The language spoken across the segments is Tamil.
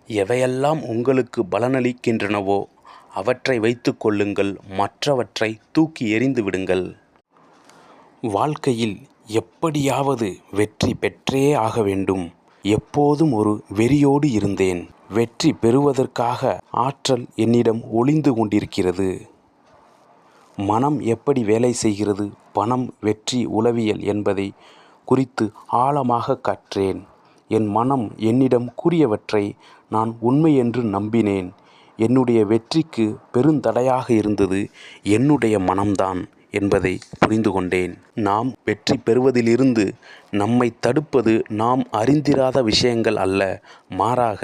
எவையெல்லாம் உங்களுக்கு பலனளிக்கின்றனவோ அவற்றை வைத்துக் கொள்ளுங்கள், மற்றவற்றை தூக்கி எறிந்து விடுங்கள். வாழ்க்கையில் எப்படியாவது வெற்றி பெற்றே ஆக வேண்டும். எப்போதும் ஒரு வெறியோடு இருந்தேன். வெற்றி பெறுவதற்காக ஆற்றல் என்னிடம் ஒளிந்து கொண்டிருக்கிறது. மனம் எப்படி வேலை செய்கிறது, பணம், வெற்றி, உளவியல் என்பதை குறித்து ஆழமாக கற்றேன். என் மனம் என்னிடம் கூறியவற்றை நான் உண்மை என்று நம்பினேன். என்னுடைய வெற்றிக்கு பெருந்தடையாக இருந்தது என்னுடைய மனம்தான் என்பதை புரிந்து கொண்டேன். நாம் வெற்றி பெறுவதிலிருந்து நம்மை தடுப்பது நாம் அறிந்திராத விஷயங்கள் அல்ல, மாறாக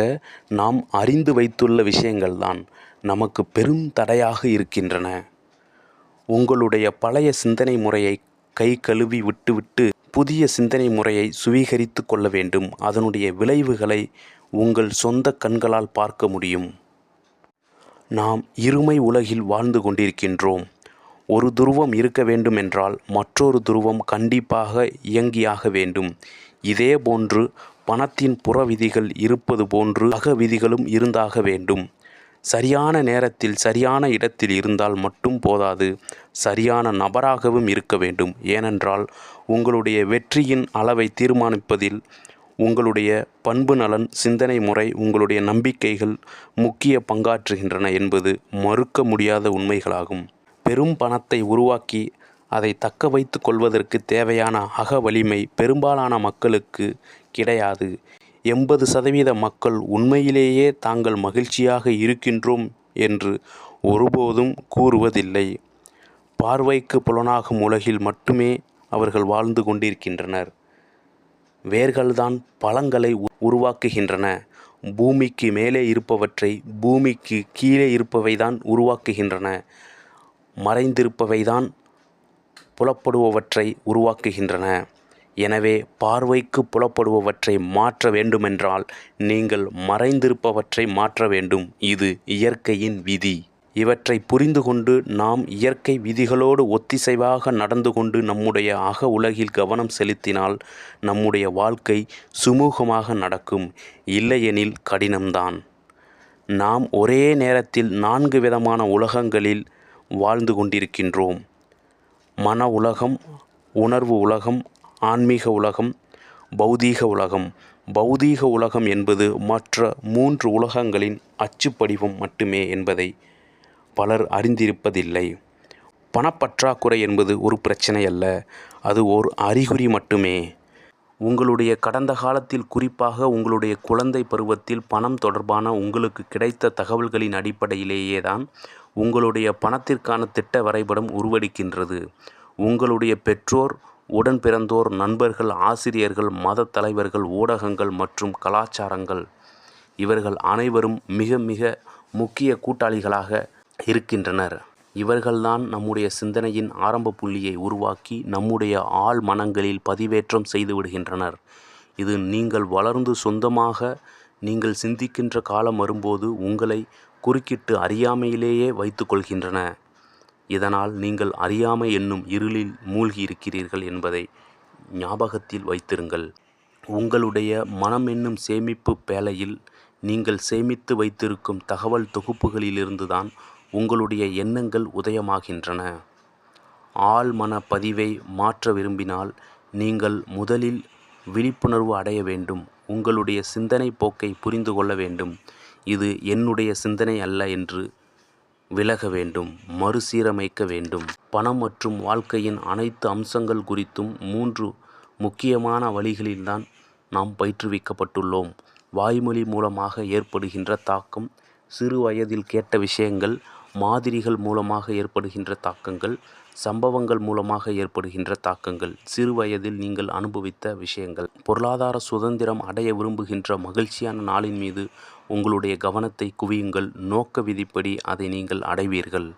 நாம் அறிந்து வைத்துள்ள விஷயங்கள்தான் நமக்கு பெரும் தடையாக இருக்கின்றன. உங்களுடைய பழைய சிந்தனை முறையை கை கழுவி விட்டுவிட்டு புதிய சிந்தனை முறையை சுவீகரித்து கொள்ள வேண்டும். அதனுடைய விளைவுகளை உங்கள் சொந்த கண்களால் பார்க்க முடியும். நாம் இருமை உலகில் வாழ்ந்து கொண்டிருக்கின்றோம். ஒரு துருவம் இருக்க வேண்டும் என்றால் மற்றொரு துருவம் கண்டிப்பாக இயங்கியாக வேண்டும். இதேபோன்று பணத்தின் புற விதிகள் இருப்பது போன்று அக விதிகளும் இருந்தாக வேண்டும். சரியான நேரத்தில் சரியான இடத்தில் இருந்தால் மட்டும் போதாது, சரியான நபராகவும் இருக்க வேண்டும். ஏனென்றால் உங்களுடைய வெற்றியின் அளவை தீர்மானிப்பதில் உங்களுடைய பண்பு நலன், சிந்தனை முறை, உங்களுடைய நம்பிக்கைகள் முக்கிய பங்காற்றுகின்றன என்பது மறுக்க முடியாத உண்மைகளாகும். பெரும் பணத்தை உருவாக்கி அதை தக்க வைத்து கொள்வதற்கு தேவையான அக வலிமை பெரும்பாலான மக்களுக்கு கிடையாது. 80% மக்கள் உண்மையிலேயே தாங்கள் மகிழ்ச்சியாக இருக்கின்றோம் என்று ஒருபோதும் கூறுவதில்லை. பார்வைக்கு புலனாகும் உலகில் மட்டுமே அவர்கள் வாழ்ந்து கொண்டிருக்கின்றனர். வேர்கள்தான் பழங்களை உருவாக்குகின்றன. பூமிக்கு மேலே இருப்பவற்றை பூமிக்கு கீழே இருப்பவைதான் உருவாக்குகின்றன. மறைந்திருப்பவைதான் புலப்படுபவற்றை உருவாக்குகின்றன. எனவே பார்வைக்கு புலப்படுபவற்றை மாற்ற வேண்டுமென்றால் நீங்கள் மறைந்திருப்பவற்றை மாற்ற வேண்டும். இது இயற்கையின் விதி. இவற்றை புரிந்து கொண்டு நாம் இயற்கை விதிகளோடு ஒத்திசைவாக நடந்து கொண்டு நம்முடைய அக உலகில் கவனம் செலுத்தினால் நம்முடைய வாழ்க்கை சுமூகமாக நடக்கும். இல்லையெனில் கடினம்தான். நாம் ஒரே நேரத்தில் 4 விதமான உலகங்களில் வாழ்ந்து கொண்டிருக்கின்றோம். மன உலகம், உணர்வு உலகம், ஆன்மீக உலகம், பௌதீக உலகம். பௌதீக உலகம் என்பது மற்ற 3 உலகங்களின் அச்சுப்படிவம் மட்டுமே என்பதை பலர் அறிந்திருப்பதில்லை. பணப்பற்றாக்குறை என்பது ஒரு பிரச்சனை அல்ல, அது ஓர் அறிகுறி மட்டுமே. உங்களுடைய கடந்த காலத்தில், குறிப்பாக உங்களுடைய குழந்தை பருவத்தில் பணம் தொடர்பான உங்களுக்கு கிடைத்த தகவல்களின் அடிப்படையிலேயே தான் உங்களுடைய பணத்திற்கான திட்ட வரைபடம் உருவெடுக்கின்றது. உங்களுடைய பெற்றோர், உடன் பிறந்தோர், நண்பர்கள், ஆசிரியர்கள், மத தலைவர்கள், ஊடகங்கள் மற்றும் கலாச்சாரங்கள், இவர்கள் அனைவரும் மிக மிக முக்கிய கூட்டாளிகளாக இருக்கின்றனர். இவர்கள்தான் நம்முடைய சிந்தனையின் ஆரம்ப புள்ளியை உருவாக்கி நம்முடைய ஆழ் மனங்களில் பதிவேற்றம் செய்து விடுகின்றனர். இது நீங்கள் வளர்ந்து சொந்தமாக நீங்கள் சிந்திக்கின்ற காலம் வரும்போது உங்களை குறுக்கிட்டு அறியாமையிலேயே வைத்து கொள்கின்றன. இதனால் நீங்கள் அறியாமை என்னும் இருளில் மூழ்கி இருக்கிறீர்கள் என்பதை ஞாபகத்தில் வைத்திருங்கள். உங்களுடைய மனம் என்னும் சேமிப்பு பேழையில் நீங்கள் சேமித்து வைத்திருக்கும் தகவல் தொகுப்புகளிலிருந்துதான் உங்களுடைய எண்ணங்கள் உதயமாகின்றன. ஆழ்மன பதிவை மாற்ற விரும்பினால் நீங்கள் முதலில் விழிப்புணர்வு அடைய வேண்டும். உங்களுடைய சிந்தனை போக்கை புரிந்து கொள்ள வேண்டும். இது என்னுடைய சிந்தனை அல்ல என்று விலக வேண்டும், மறுசீரமைக்க வேண்டும். பணம் மற்றும் வாழ்க்கையின் அனைத்து அம்சங்கள் குறித்தும் 3 முக்கியமான வழிகளில்தான் நாம் பயிற்றுவிக்கப்பட்டுள்ளோம். வாய்மொழி மூலமாக ஏற்படுகின்ற தாக்கம், சிறு வயதில் கேட்ட விஷயங்கள், மாதிரிகள் மூலமாக ஏற்படுகின்ற தாக்கங்கள், சம்பவங்கள் மூலமாக ஏற்படுகின்ற தாக்கங்கள், சிறு வயதில் நீங்கள் அனுபவித்த விஷயங்கள். பொருளாதார சுதந்திரம் அடைய விரும்புகின்ற மகிழ்ச்சியான நாளின் மீது உங்களுடைய கவனத்தை குவியுங்கள். நோக்க விதிப்படி அதை நீங்கள் அடைவீர்கள்.